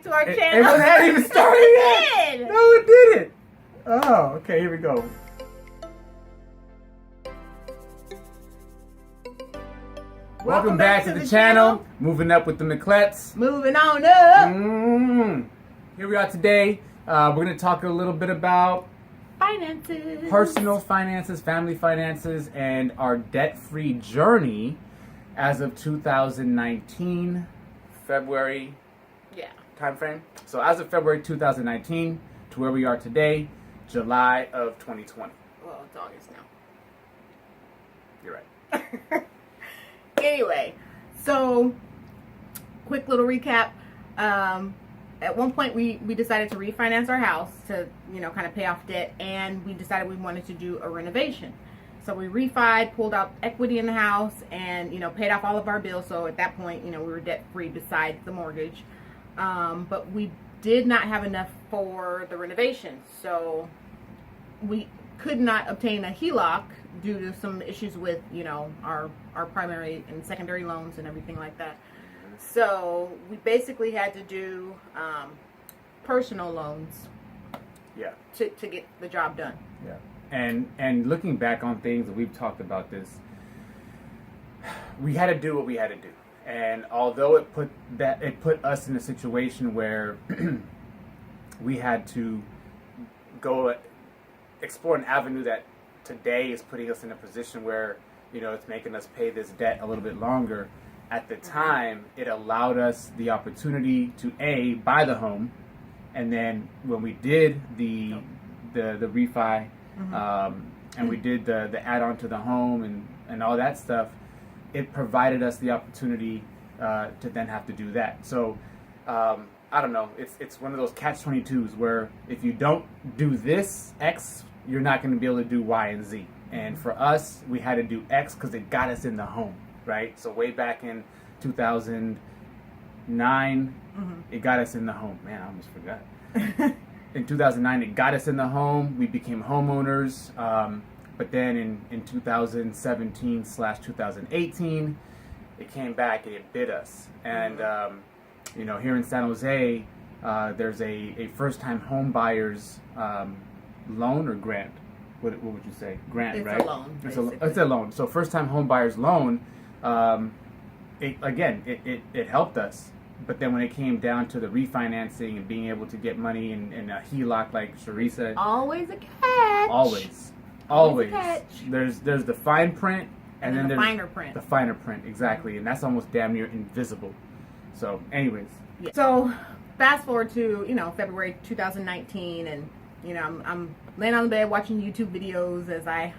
To our channel. It hadn't even started yet. It No, it didn't. Oh, okay, here we go. Welcome back to the channel. Moving up with the Miclettes. Moving on up. Here we are today. We're going to talk a little bit about Finances. personal finances, family finances, and our debt-free journey as of 2019, February time frame. So as of February 2019 to where we are today, July of 2020. Well, it's August now. You're right. Anyway, so quick little recap. At one point we decided to refinance our house to, kind of pay off debt, and we decided we wanted to do a renovation. So we refied, pulled out equity in the house, and, paid off all of our bills. So at that point, we were debt free besides the mortgage. But we did not have enough for the renovation. So we could not obtain a HELOC due to some issues with, our primary and secondary loans and everything like that. So we basically had to do personal loans. Yeah. To get the job done. Yeah. And looking back on things, and we've talked about this, we had to do what we had to do. And although it put us in a situation where we had to go explore an avenue that today is putting us in a position where, it's making us pay this debt a little bit longer. At the time, it allowed us the opportunity to buy the home, and then when we did the refi, and we did the add-on to the home and all that stuff, it provided us the opportunity to then have to do that. So I don't know, it's one of those catch-22s where if you don't do this X, you're not going to be able to do Y and Z. And for us, we had to do X because it got us in the home, right? So way back in 2009, it got us in the home. Man, I almost forgot. In 2009, it got us in the home. We became homeowners. But then in 2017/2018, it came back and it bit us. And, here in San Jose, there's a first-time home buyers loan or grant. What would you say? Grant, it's right? A loan, it's a loan. So first-time home buyers loan, it helped us. But then when it came down to the refinancing and being able to get money in a HELOC, like Sherri said, always a catch. Always. There's the fine print, and then there's finer print. The finer print, exactly, and that's almost damn near invisible. So, anyways. Yeah. So, fast forward to February 2019, and I'm laying on the bed watching YouTube videos as I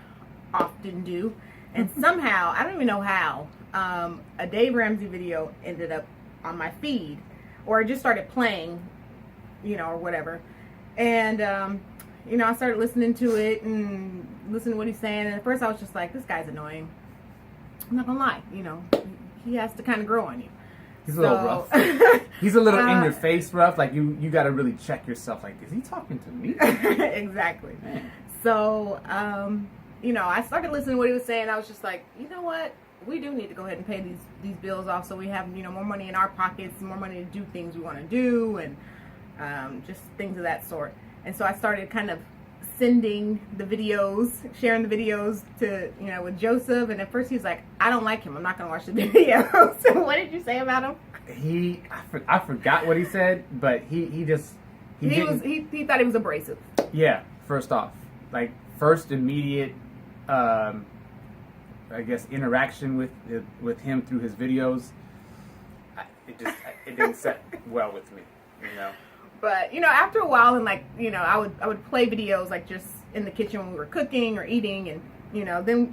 often do, and somehow I don't even know how a Dave Ramsey video ended up on my feed, or it just started playing, or whatever, and I started listening to it and listening to what he's saying, and at first I was just like, this guy's annoying. I'm not gonna lie, he has to kind of grow on you. He's a little rough. He's a little in your face rough. Like you got to really check yourself. Like, is he talking to me? Exactly. Man. So, I started listening to what he was saying. I was just like, you know what? We do need to go ahead and pay these bills off, so we have more money in our pockets, more money to do things we want to do, and just things of that sort. And so I started kind of sending the videos, sharing the videos to, with Joseph. And at first he was like, I don't like him. I'm not going to watch the videos. So what did you say about him? I forgot what he said, but he thought he was abrasive. Yeah. First off, like first immediate, I guess, interaction with him through his videos, it didn't set well with me, But after a while, and I would play videos like just in the kitchen when we were cooking or eating, and then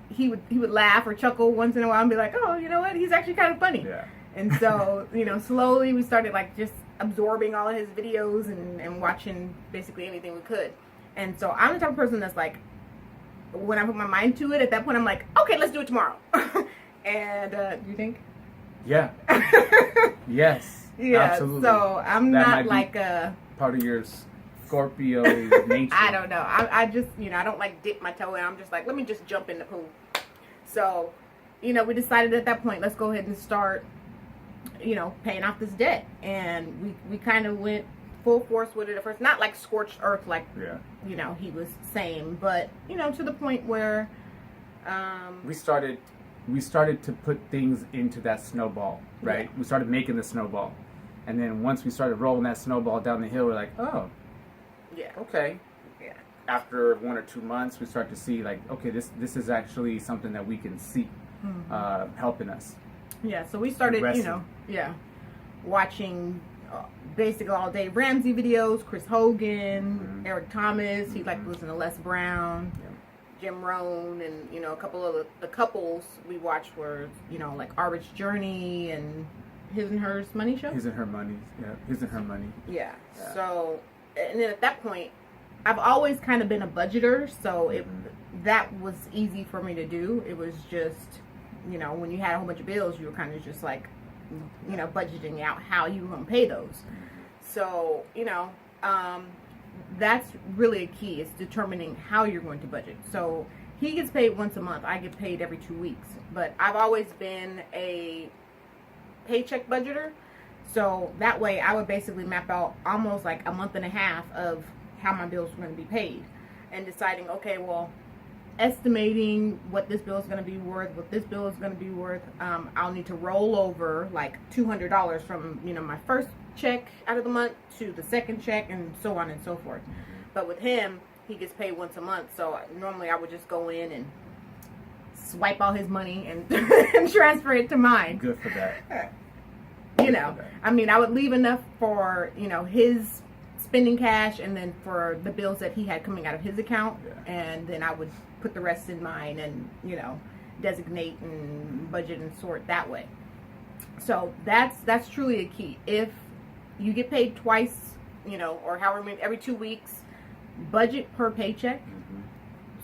he would laugh or chuckle once in a while and be like, oh, you know what, he's actually kind of funny. Yeah. And so slowly we started just absorbing all of his videos and watching basically anything we could. And so I'm the type of person that's like, when I put my mind to it, at that point I'm like, okay, let's do it tomorrow. And do you think? Yeah. Yes. Yeah, absolutely. So I'm that not like a part of your Scorpio nature. I don't know. I just I don't dip my toe in. I'm just like, let me just jump in the pool. So we decided at that point, let's go ahead and start paying off this debt. And we kind of went full force with it at first. Not like scorched earth, like, he was saying, but, to the point where we started to put things into that snowball, right? We started making the snowball. And then once we started rolling that snowball down the hill, we're like, oh, okay. Yeah. After 1 or 2 months, we start to see like, okay, this is actually something that we can see helping us. Yeah, so we started, watching basically all day Ramsey videos, Chris Hogan, Eric Thomas. He liked to listen to Les Brown, Jim Rohn, and a couple of the couples we watched were like Our Rich Journey and His and Hers Money Show. His and Her Money, His and Her Money. Yeah. So, and then at that point, I've always kind of been a budgeter, so that was easy for me to do. It was just, when you had a whole bunch of bills, you were kind of just like, budgeting out how you were going to pay those. So, that's really a key, is determining how you're going to budget. So he gets paid once a month. I get paid every 2 weeks. But I've always been a paycheck budgeter. So that way I would basically map out almost like a month and a half of how my bills were going to be paid. And deciding, okay, well, estimating what this bill is going to be worth, what this bill is going to be worth. I'll need to roll over like $200 from, my first check out of the month to the second check, and so on and so forth. But with him, he gets paid once a month, so normally I would just go in and swipe all his money and, and transfer it to mine. Good for that. I would leave enough for his spending cash, and then for the bills that he had coming out of his account, and then I would put the rest in mine, and designate and budget and sort that way. So that's truly a key. If you get paid twice, or however many, every 2 weeks, budget per paycheck,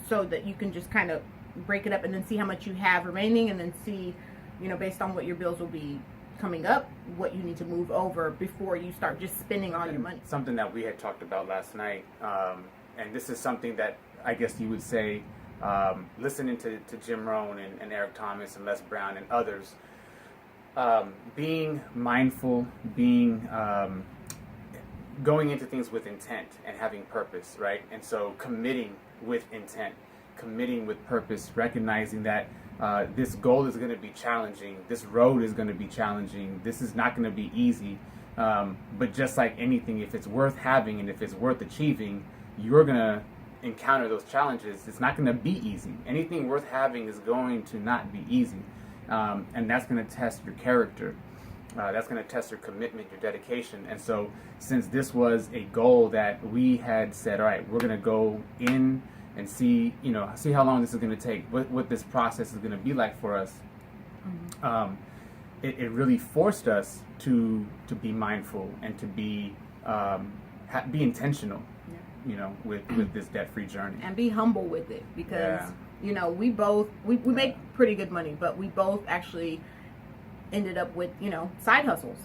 so that you can just kind of break it up and then see how much you have remaining, and then see, based on what your bills will be coming up, what you need to move over before you start just spending all your money. Something that we had talked about last night, and this is something that I guess you would say, listening to Jim Rohn and Eric Thomas and Les Brown and others, being mindful, going into things with intent and having purpose, right? And so committing with intent, committing with purpose, recognizing that this goal is going to be challenging, this road is going to be challenging, this is not going to be easy, but just like anything, if it's worth having and if it's worth achieving, you're going to encounter those challenges. It's not going to be easy. Anything worth having is going to not be easy, and that's going to test your character. That's going to test your commitment, your dedication. And so since this was a goal that we had said, all right, we're going to go in and see how long this is going to take, what this process is going to be like for us. It really forced us to be mindful and to be intentional, with this debt-free journey. And be humble with it, because, we both, we make pretty good money, but we both actually ended up with, side hustles.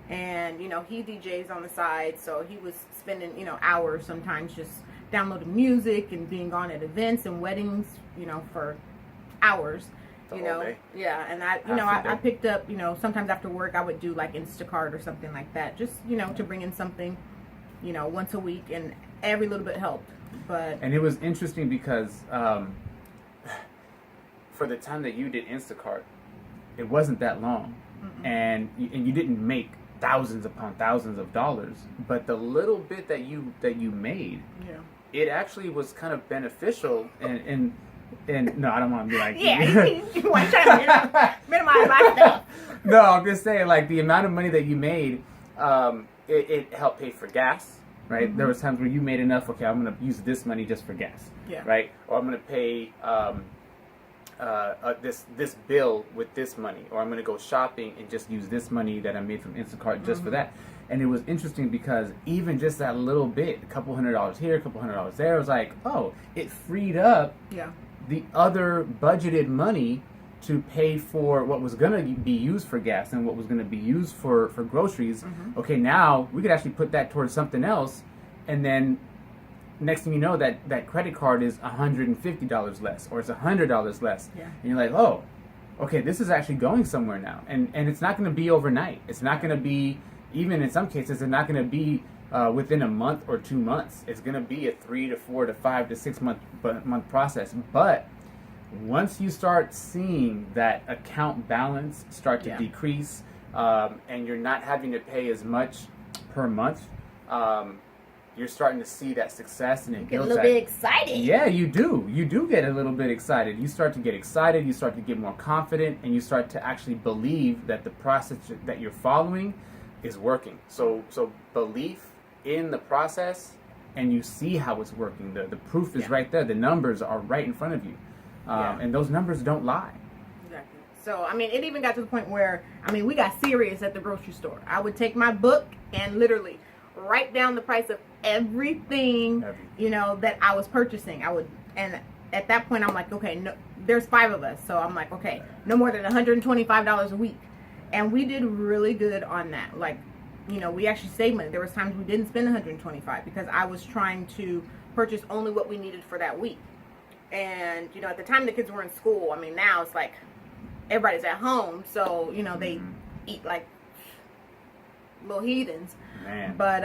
And, he DJs on the side, so he was spending, hours sometimes just downloading music and being gone at events and weddings, for hours. Yeah, and I picked up, sometimes after work I would do like Instacart or something like that, just, to bring in something, once a week, and every little bit helped. And it was interesting because for the time that you did Instacart, it wasn't that long, and you didn't make thousands upon thousands of dollars, but the little bit that you made, it actually was kind of beneficial. And no, I don't want to be like you want to try to minimize my stuff. No, I'm just saying, like, the amount of money that you made, it helped pay for gas. Right, there was times where you made enough. Okay, I'm going to use this money just for gas. Right, or I'm going to pay this bill with this money, or I'm going to go shopping and just use this money that I made from Instacart just for that. And it was interesting because even just that little bit, a couple $100 here, a couple $100 there, it was like, oh, it freed up the other budgeted money to pay for what was going to be used for gas and what was going to be used for groceries. Okay, now we could actually put that towards something else, and then next thing you know, that credit card is $150 less, or it's $100 less. And you're like, oh, okay, this is actually going somewhere now. And it's not going to be overnight. It's not going to be, even in some cases, it's not going to be within a month or 2 months. It's going to be a 3 to 4 to 5 to 6 month process. But once you start seeing that account balance start to decrease, and you're not having to pay as much per month, you're starting to see that success, and it get a little bit excited. Yeah, you do. You do get a little bit excited. You start to get excited. You start to get more confident, and you start to actually believe that the process that you're following is working. So belief in the process, and you see how it's working. The proof is right there. The numbers are right in front of you, and those numbers don't lie. Exactly. So I mean, it even got to the point where we got serious at the grocery store. I would take my book and literally write down the price of everything, that I was purchasing. And at that point I'm like, okay, no, there's 5 of us, so I'm like, okay, no more than $125 a week. And we did really good on that. Like, we actually saved money. There was times we didn't spend $125 because I was trying to purchase only what we needed for that week. And at the time the kids were in school, now it's like everybody's at home, so they eat like little heathens. Man. But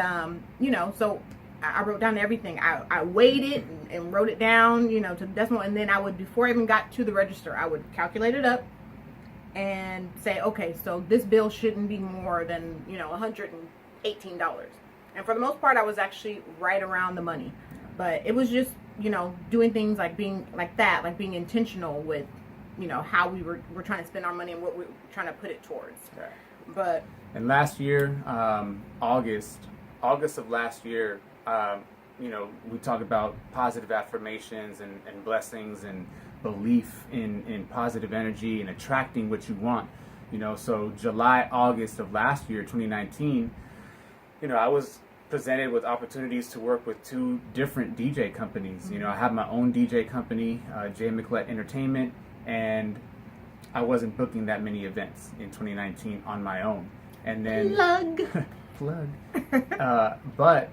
so I wrote down everything. I weighed it and wrote it down, to the decimal, and then I would, before I even got to the register, I would calculate it up and say, okay, so this bill shouldn't be more than $118. And for the most part, I was actually right around the money. But it was just doing things like being like that, like being intentional with how we're trying to spend our money and what we're trying to put it towards. Right. But and last year, August of last year, we talk about positive affirmations and blessings and belief in positive energy and attracting what you want. So July, August of last year, 2019, I was presented with opportunities to work with 2 different DJ companies. I have my own DJ company, J Miclette Entertainment, and I wasn't booking that many events in 2019 on my own. And then plug. But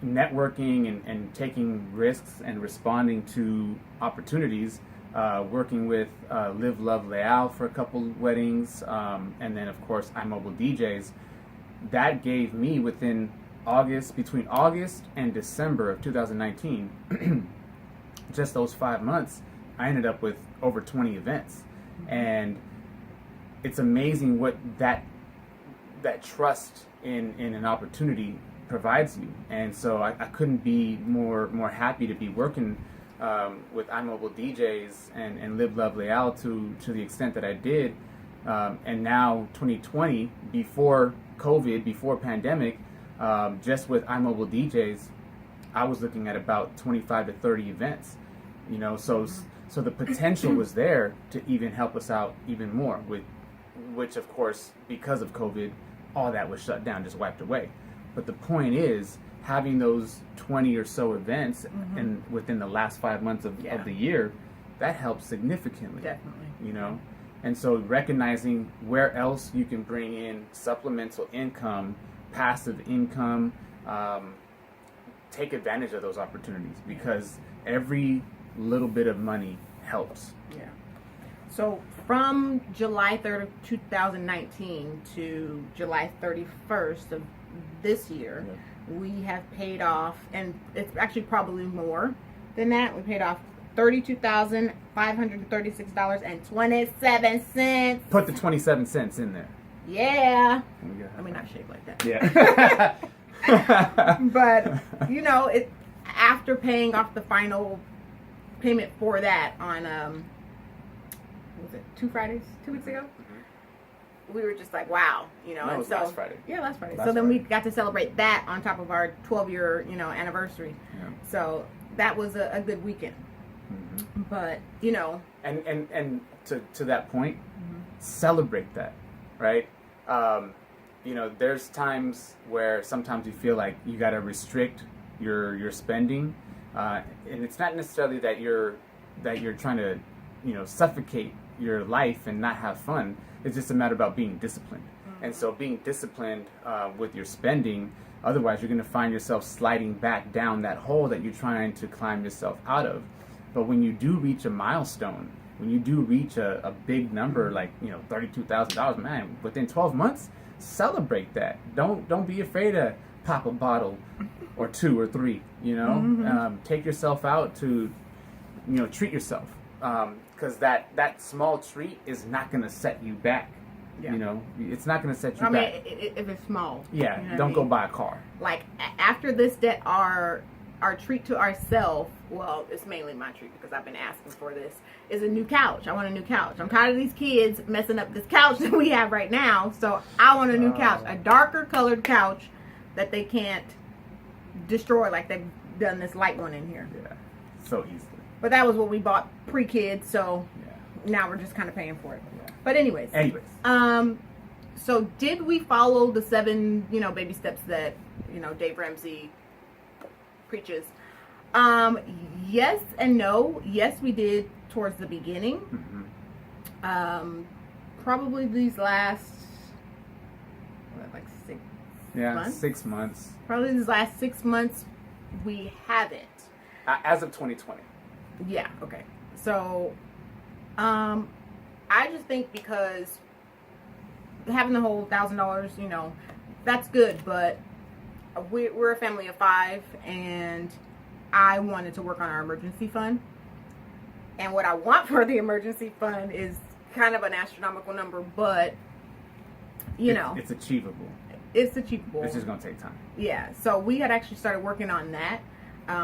networking and taking risks and responding to opportunities, working with Live Love Leal for a couple weddings, and then of course iMobile DJs, that gave me between August and December of 2019, just those 5 months, I ended up with over 20 events. And it's amazing what that trust in an opportunity provides you. And so I couldn't be more happy to be working with iMobile DJs and Live Love Leal to the extent that I did. And now 2020, before COVID, before pandemic, just with iMobile DJs, I was looking at about 25 to 30 events. So the potential was there to even help us out even more, which of course, because of COVID, all that was shut down, just wiped away. But the point is, having those 20 or so events and within the last 5 months of the year, that helps significantly. Definitely. And so recognizing where else you can bring in supplemental income, passive income, take advantage of those opportunities, because every little bit of money helps. Yeah. So from July 3rd of 2019 to July 31st of this year, we have paid off, and it's actually probably more than that. We paid off $32,536.27. Put the 27 cents in there. Yeah. Not shaped like that. Yeah. But it after paying off the final payment for that on was it 2 weeks ago? We were just like, wow, No, it was last Friday. Yeah, last Friday. Last so then Friday. we got to celebrate that on top of our 12-year, anniversary. Yeah. So that was a good weekend. But and to that point, celebrate that, right? There's times where sometimes you feel like you got to restrict your spending, and it's not necessarily that you're trying to suffocate your life and not have fun. It's just a matter about being disciplined. And so being disciplined with your spending, otherwise you're going to find yourself sliding back down that hole that you're trying to climb yourself out of. But when you do reach a milestone, when you do reach a big number like $32,000, man, within 12 months, celebrate that. Don't be afraid to pop a bottle or 2 or 3. Take yourself out to treat yourself, because that small treat is not going to set you back. Yeah. It's not going to set you I back. mean, if it's small. Yeah, don't go buy a car. Like, after this debt, our treat to ourselves, well, it's mainly my treat because I've been asking for this, is a new couch. I want a new couch. I'm tired of these kids messing up this couch that we have right now, so I want a new couch. A darker colored couch that they can't destroy like they've done this light one in here. Yeah, so easily. But that was what we bought pre-kids, so now we're just kind of paying for it. Yeah. But anyways. So did we follow the 7, baby steps that, Dave Ramsey preaches? Yes and no. Yes, we did towards the beginning. Probably these last, like 6 months? 6 months. Probably these last 6 months, we haven't. As of 2020. Yeah, okay. So, I just think because having the whole $1,000, that's good, but we're a family of 5, and I wanted to work on our emergency fund. And what I want for the emergency fund is kind of an astronomical number, but, it's achievable. It's achievable. It's just going to take time. Yeah, so we had actually started working on that.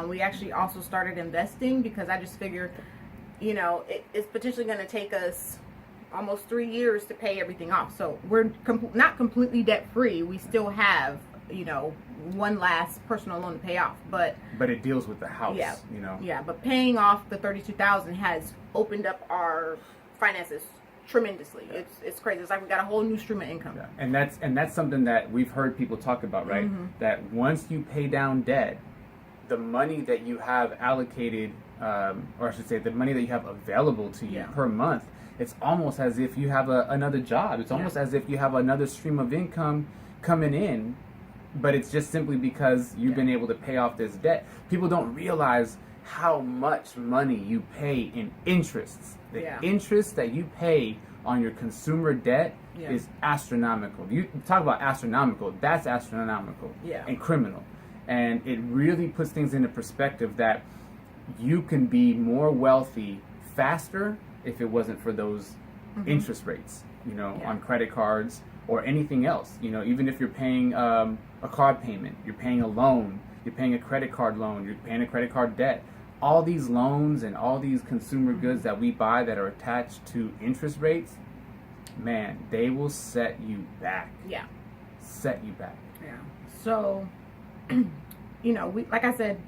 We actually also started investing because I just figured, it's potentially going to take us almost 3 years to pay everything off. So we're not completely debt free. We still have, one last personal loan to pay off. But it deals with the house. Yeah. Yeah, but paying off the $32,000 has opened up our finances tremendously. Yeah. It's crazy. It's like we got a whole new stream of income. Yeah. And that's something that we've heard people talk about, right? That once you pay down debt, the money that you have allocated, or I should say, the money that you have available to you per month, it's almost as if you have another job. It's almost as if you have another stream of income coming in, but it's just simply because you've been able to pay off this debt. People don't realize how much money you pay in interests. The interest that you pay on your consumer debt is astronomical. You talk about astronomical, that's astronomical and criminal. And it really puts things into perspective that you can be more wealthy faster if it wasn't for those interest rates, on credit cards or anything else. Even if you're paying a car payment, you're paying a loan, you're paying a credit card loan, you're paying a credit card debt. All these loans and all these consumer goods that we buy that are attached to interest rates, man, they will set you back. Yeah. Set you back. Yeah. So, we, like I said,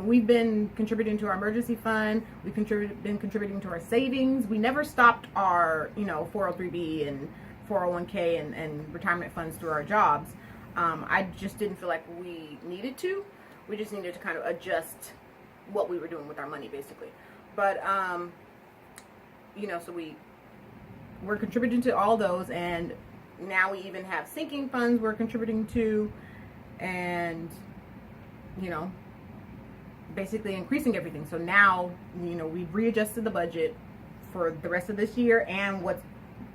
we've been contributing to our emergency fund. We've been contributing to our savings. We never stopped our, 403B and 401k and retirement funds through our jobs. I just didn't feel like we needed to. We just needed to kind of adjust what we were doing with our money, basically. But, so we're contributing to all those, and now we even have sinking funds we're contributing to, and, basically increasing everything. So now, we've readjusted the budget for the rest of this year and what's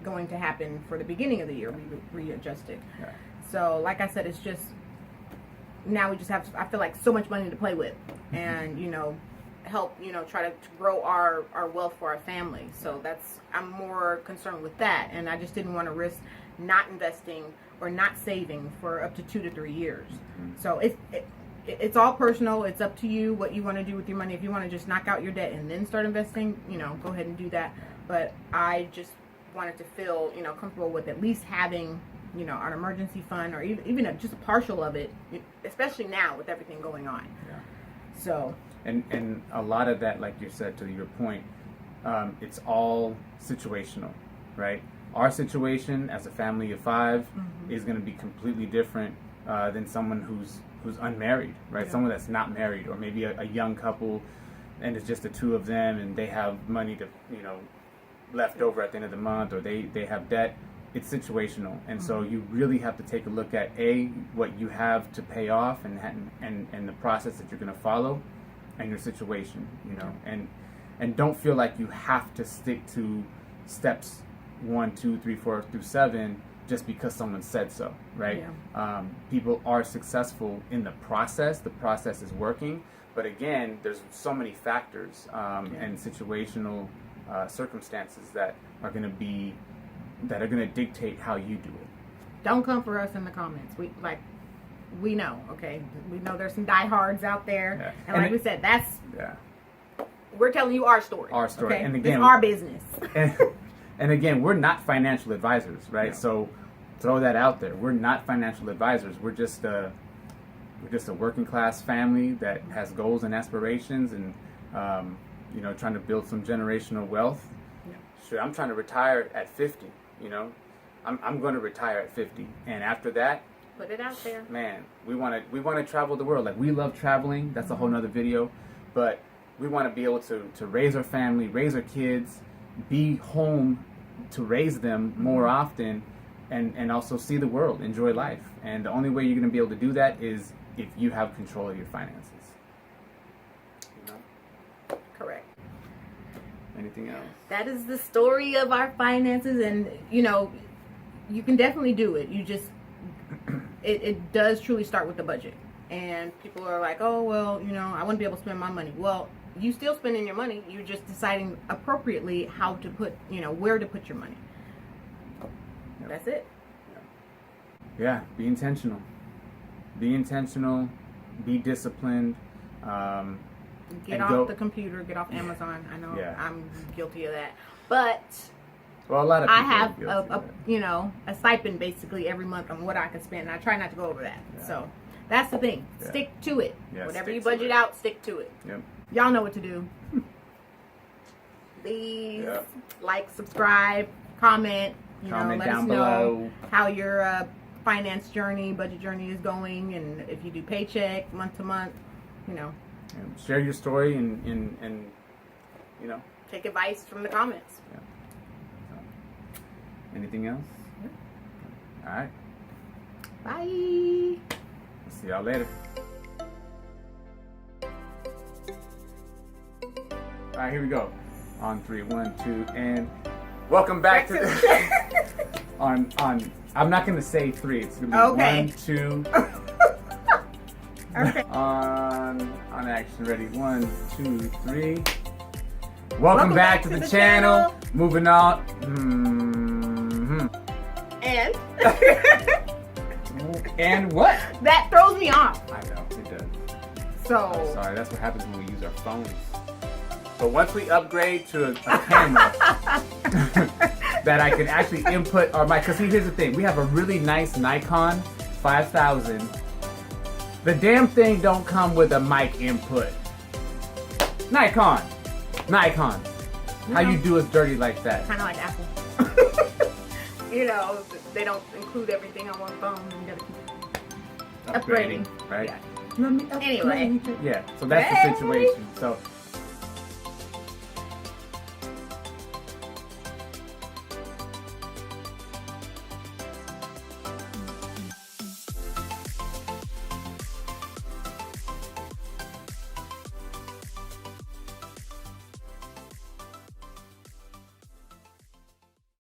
going to happen for the beginning of the year. We readjusted. Yeah. So, like I said, it's just, now we just have, I feel like, so much money to play with and, help, try to grow our wealth for our family. So I'm more concerned with that. And I just didn't want to risk not investing or not saving for up to 2 to 3 years. So it's all personal. It's up to you what you want to do with your money. If you want to just knock out your debt and then start investing, go ahead and do that. But I just wanted to feel, comfortable with at least having, an emergency fund or even just a partial of it, especially now with everything going on. Yeah. So. And a lot of that, like you said, to your point, it's all situational, right? Our situation as a family of 5 is going to be completely different than someone who's unmarried, right? Yeah. Someone that's not married, or maybe a young couple, and it's just the 2 of them, and they have money to, left over at the end of the month, or they have debt. It's situational, and so you really have to take a look at what you have to pay off, and the process that you're going to follow, and your situation, and and don't feel like you have to stick to steps 1, 2, 3, 4 through 7 just because someone said so, right? Yeah. People are successful in the process. The process is working, but again, there's so many factors and situational circumstances that are going to dictate how you do it. Don't come for us in the comments. We know, okay? We know there's some diehards out there, Yeah. and like we said, Yeah. we're telling you our story. Our story, okay? and again, it's our business. And again, we're not financial advisors, right? No. So throw that out there. We're not financial advisors. We're just a working class family that has goals and aspirations, and trying to build some generational wealth. Yeah. Sure, I'm trying to retire at 50. I'm going to retire at 50, and after that, Put it out there. man, we want to travel the world. Like, we love traveling. That's a whole nother video, but we want to be able to raise our family, raise our kids, be home to raise them more often, and also see the world, enjoy life. And the only way you're going to be able to do that is if you have control of your finances. Correct. Anything else? That is the story of our finances, and you can definitely do it. You just it does truly start with the budget. And people are like, oh, well, I want to be able to spend my money. Well, you still spending your money. You're just deciding appropriately how to put, where to put your money. Yep. That's it. Yeah, be intentional. Be intentional. Be disciplined. Get off the computer. Get off Amazon. I know I'm guilty of that. But well, a lot of people I have are guilty of that. a stipend basically every month on what I can spend. And I try not to go over that. Yeah. So that's the thing. Yeah. Stick to it. Yeah, Whatever stick you to budget it. out, stick to it. Yep. Y'all know what to do. Please like, subscribe, comment. Comment let down us know below how your finance journey, budget journey is going, and if you do paycheck, month to month, And share your story and take advice from the comments. Yeah. So, anything else? All right. Bye. See y'all later. All right, here we go. On 3, 1, 2, and welcome back to the on. I'm not gonna say 3. It's gonna be Okay. 1, 2. Okay. On action. Ready? 1, 2, 3. Welcome back to the channel. Moving on. And And what? that throws me off. I know it does. So Sorry, that's what happens when we use our phones. But once we upgrade to a camera that I can actually input our mic, because here's the thing, we have a really nice Nikon 5000. The damn thing don't come with a mic input. Nikon. How you do us dirty like that? kind of like Apple. They don't include everything on one phone. You gotta keep upgrading. Right? Yeah. Let me upgrade. Anyway. Yeah, so that's the situation. So